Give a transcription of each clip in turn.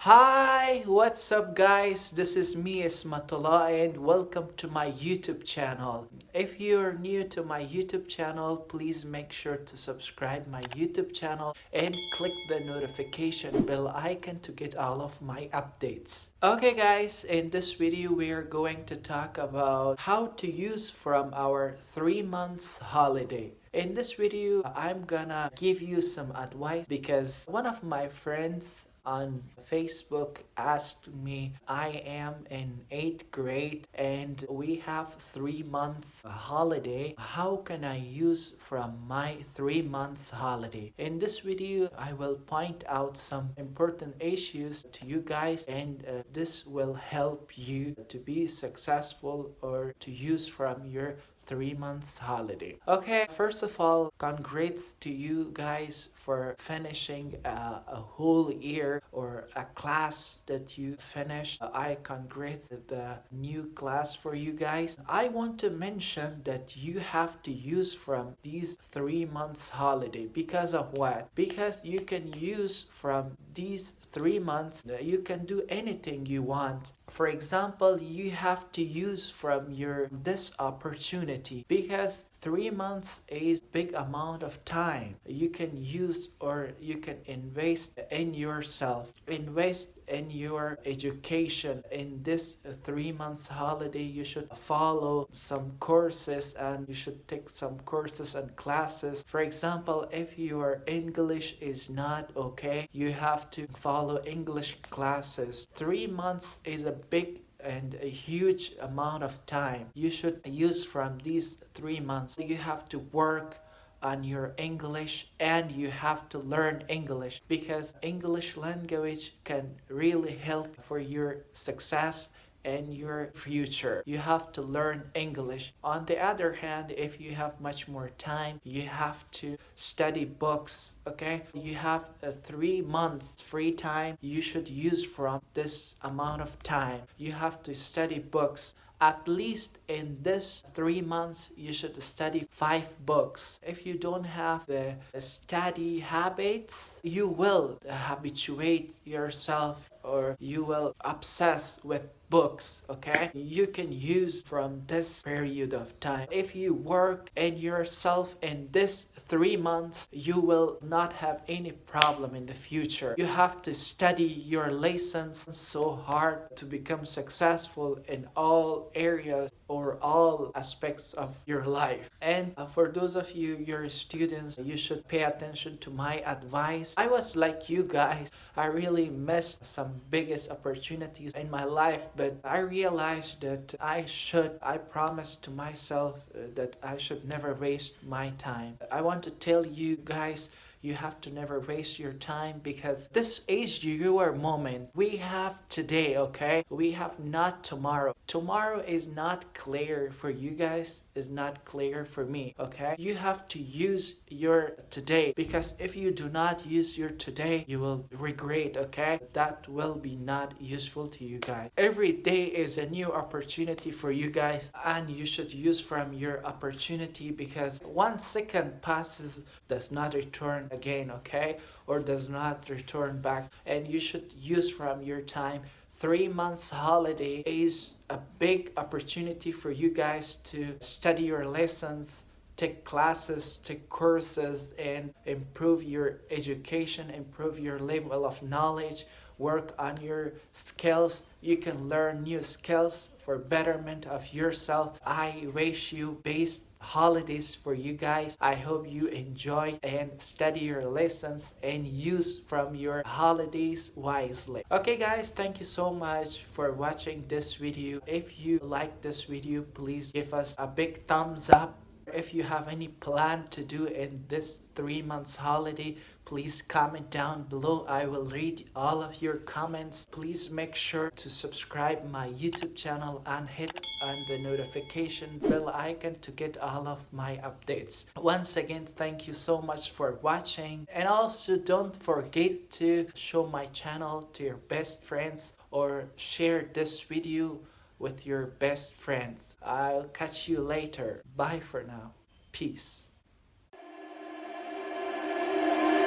Hi, what's up guys? This is me Esmatullah and welcome to my YouTube channel. If you're new to my YouTube channel, please make sure to subscribe my YouTube channel and click the notification bell icon to get all of my updates. Okay guys, in this video we are going to talk about how to use from our 3 months holiday. In this video, I'm gonna give you some advice because one of my friends on Facebook asked me, I am in 8th grade and we have 3 months holiday. How can I use from my 3 months holiday? In this video, I will point out some important issues to you guys and this will help you to be successful or to use from your 3 months holiday. Okay, first of all, congrats to you guys for finishing a whole year or a class that you finished. I congratulate the new class for you guys. I want to mention that you have to use from these 3 months holiday because of what? Because you can use from these 3 months, you can do anything you want. For example, you have to use from this opportunity because 3 months is big amount of time you can use or you can invest in yourself, invest in your education. In this 3 months holiday, you should follow some courses and you should take some courses and classes. For example, if your English is not okay, you have to follow English classes. 3 months is a big and a huge amount of time you should use from these 3 months. You have to work on your English and you have to learn English because English language can really help for your success and your future. You have to learn English. On the other hand, if you have much more time, you have to study books. Okay, you have 3 months free time you should use from this amount of time. You have to study books. At least in this 3 months, you should study 5 books. If you don't have the study habits, you will habituate yourself or you will obsess with books. Okay, you can use from this period of time. If you work in yourself in this 3 months, you will not have any problem in the future. You have to study your lessons so hard to become successful in all areas or all aspects of your life. And for those of you, your students, you should pay attention to my advice. I was like you guys. I really missed some biggest opportunities in my life, but I realized that I promised to myself that I should never waste my time. I want to tell you guys, you have to never waste your time because this is your moment. We have today, okay? We have not tomorrow. Tomorrow is not clear for you guys, is not clear for me, okay? You have to use your today because if you do not use your today, you will regret, okay? That will be not useful to you guys. Every day is a new opportunity for you guys and you should use from your opportunity because 1 second passes does not return again, okay? Or does not return back, and you should use from your time. 3 months holiday is a big opportunity for you guys to study your lessons, take classes, take courses, and improve your education, improve your level of knowledge, work on your skills. You can learn new skills for betterment of yourself. I wish you best holidays for you guys. I hope you enjoy and study your lessons and use from your holidays wisely. Okay guys, thank you so much for watching this video. If you like this video, please give us a big thumbs up. If you have any plan to do in this 3 months holiday, please comment down below. I will read all of your comments. Please make sure to subscribe my YouTube channel and hit on the notification bell icon to get all of my updates. Once again, thank you so much for watching, and also don't forget to show my channel to your best friends or share this video with your best friends. I'll catch you later. Bye for now. Peace.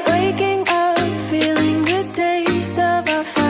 Waking up, feeling the taste of our